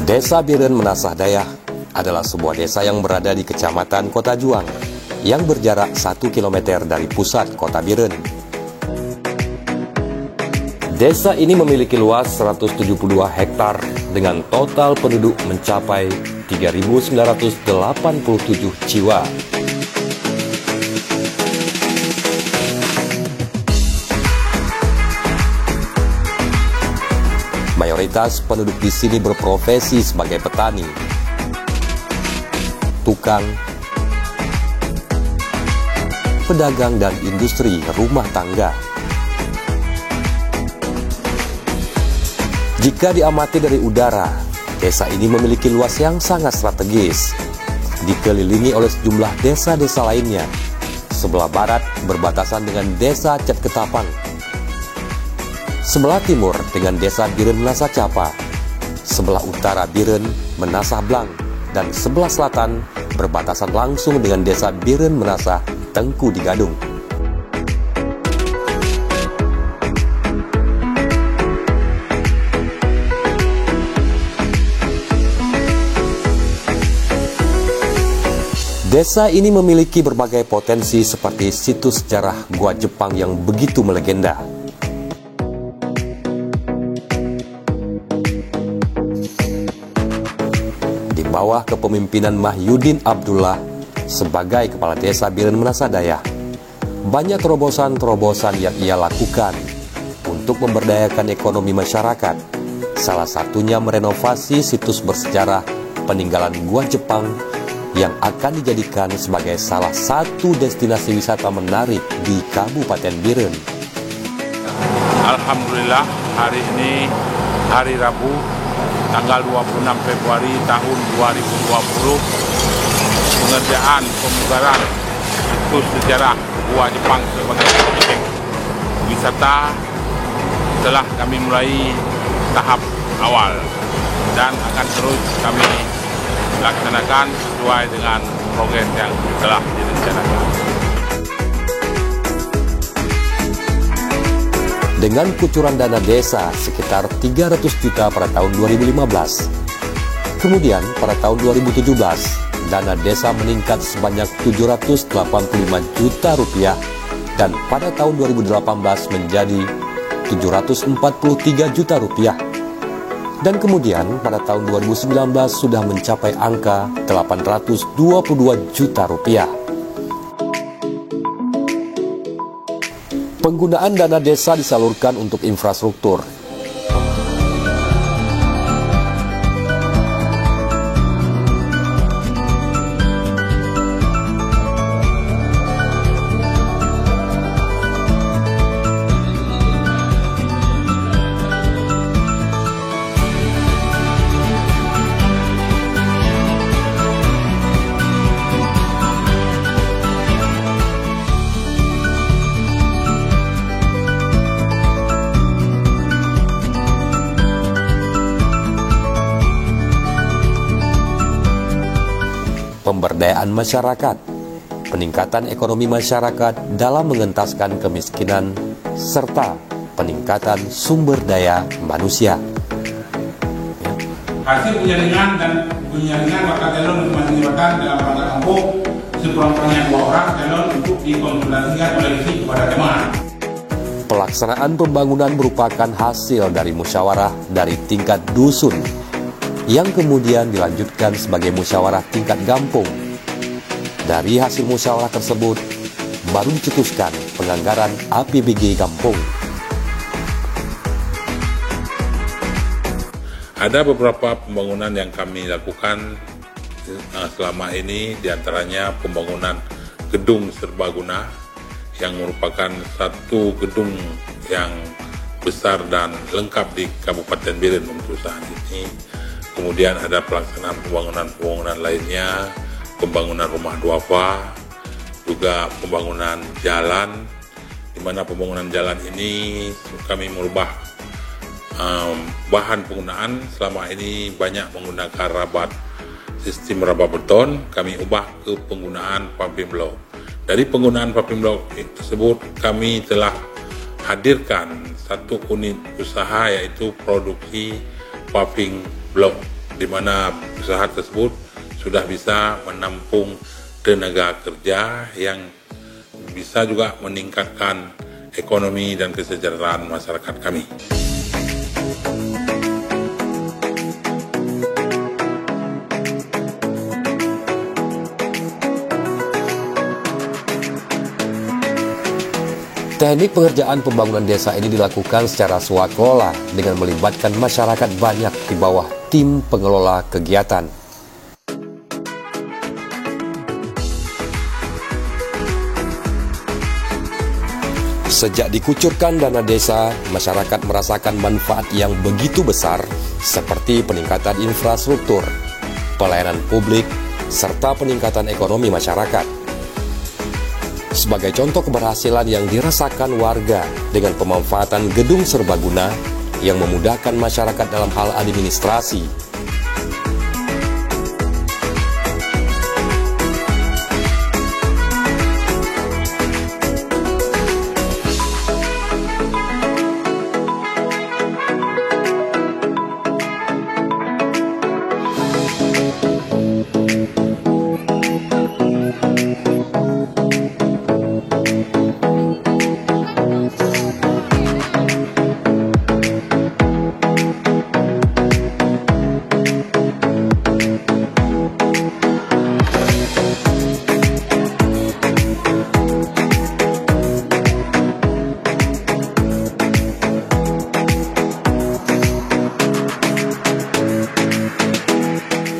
Desa Biren Menasah Dayah adalah sebuah desa yang berada di Kecamatan Kota Juang yang berjarak 1 km dari pusat Kota Biren. Desa ini memiliki luas 172 hektar dengan total penduduk mencapai 3.987 jiwa. Mayoritas penduduk di sini berprofesi sebagai petani, tukang, pedagang, dan industri rumah tangga. Jika diamati dari udara, desa ini memiliki luas yang sangat strategis, dikelilingi oleh sejumlah desa-desa lainnya. Sebelah barat berbatasan dengan desa Cet Ketapang, sebelah timur dengan desa Biren Menasah Capa, sebelah utara Biren Menasah Blang, dan sebelah selatan berbatasan langsung dengan desa Biren Menasah Tengku di Gadung. Desa ini memiliki berbagai potensi seperti situs sejarah Gua Jepang yang begitu melegenda. Bawah kepemimpinan Mahyudin Abdullah sebagai kepala desa Biren Menasah Dayah, banyak terobosan-terobosan yang ia lakukan untuk memberdayakan ekonomi masyarakat. Salah satunya merenovasi situs bersejarah peninggalan Gua Jepang yang akan dijadikan sebagai salah satu destinasi wisata menarik di Kabupaten Biren. Alhamdulillah, hari ini hari Rabu, tanggal 26 Februari tahun 2020, pengerjaan pemugaran situs sejarah Gua Jepang sebagai objek wisata telah kami mulai tahap awal dan akan terus kami laksanakan sesuai dengan progres yang telah direncanakan. Dengan kucuran dana desa sekitar 300 juta pada tahun 2015. Kemudian pada tahun 2017, dana desa meningkat sebanyak 785 juta rupiah dan pada tahun 2018 menjadi 743 juta rupiah. Dan kemudian pada tahun 2019 sudah mencapai angka 822 juta rupiah. Penggunaan dana desa disalurkan untuk infrastruktur. Pemberdayaan masyarakat, peningkatan ekonomi masyarakat dalam mengentaskan kemiskinan, serta peningkatan sumber daya manusia. Hasil penjaringan bakal calon untuk masing-masing dalam rangka kampung sekurang-kurangnya 2 orang calon untuk dikonsultasikan oleh isi kepada jemaah. Pelaksanaan pembangunan merupakan hasil dari musyawarah dari tingkat dusun yang kemudian dilanjutkan sebagai musyawarah tingkat kampung. Dari hasil musyawarah tersebut, baru dicetuskan penganggaran APBD kampung. Ada beberapa pembangunan yang kami lakukan selama ini, diantaranya pembangunan gedung serbaguna yang merupakan satu gedung yang besar dan lengkap di Kabupaten Biren untuk saat ini. Kemudian ada pelaksanaan pembangunan lainnya, pembangunan rumah duafa, juga pembangunan jalan, di mana pembangunan jalan ini kami merubah bahan penggunaan. Selama ini banyak menggunakan sistem rabat beton, kami ubah ke penggunaan paving block. Dari penggunaan paving block tersebut, kami telah hadirkan satu unit usaha, yaitu produksi paving block, di mana usaha tersebut sudah bisa menampung tenaga kerja yang bisa juga meningkatkan ekonomi dan kesejahteraan masyarakat kami. Teknik pengerjaan pembangunan desa ini dilakukan secara swakelola dengan melibatkan masyarakat banyak di bawah tim pengelola kegiatan. Sejak dikucurkan dana desa, masyarakat merasakan manfaat yang begitu besar seperti peningkatan infrastruktur, pelayanan publik, serta peningkatan ekonomi masyarakat. Sebagai contoh keberhasilan yang dirasakan warga dengan pemanfaatan gedung serbaguna yang memudahkan masyarakat dalam hal administrasi.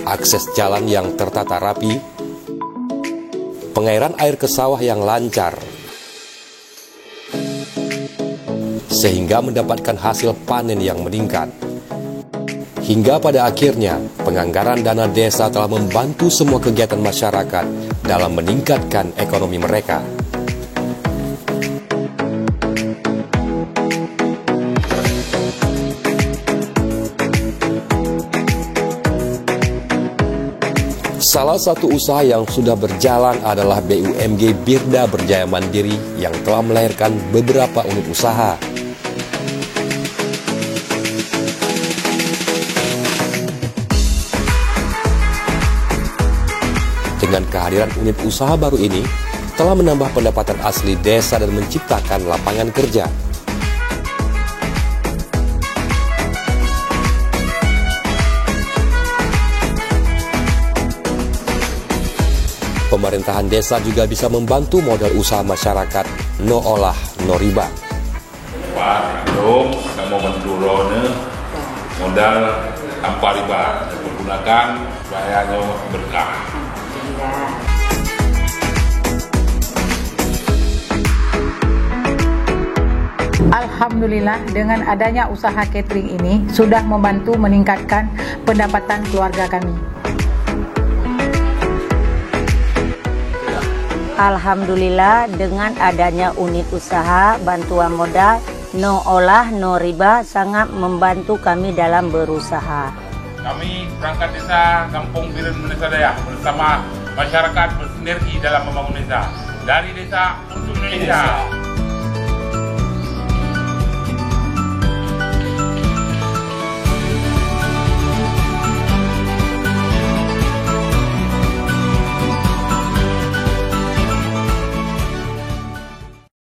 Akses jalan yang tertata rapi, pengairan air ke sawah yang lancar, sehingga mendapatkan hasil panen yang meningkat. Hingga pada akhirnya, penganggaran dana desa telah membantu semua kegiatan masyarakat dalam meningkatkan ekonomi mereka. Salah satu usaha yang sudah berjalan adalah BUMG Birda Berjaya Mandiri yang telah melahirkan beberapa unit usaha. Dengan kehadiran unit usaha baru ini, telah menambah pendapatan asli desa dan menciptakan lapangan kerja. Pemerintahan desa juga bisa membantu modal usaha masyarakat no olah no riba. Pak Dong, kamu mendurone modal tanpa riba, menggunakan bayarnya berkah. Alhamdulillah, dengan adanya usaha catering ini sudah membantu meningkatkan pendapatan keluarga kami. Alhamdulillah, dengan adanya unit usaha bantuan modal no olah no riba sangat membantu kami dalam berusaha. Kami perangkat desa Kampung Biren Menasadaya bersama masyarakat bersinergi dalam membangun desa. Dari desa untuk Indonesia.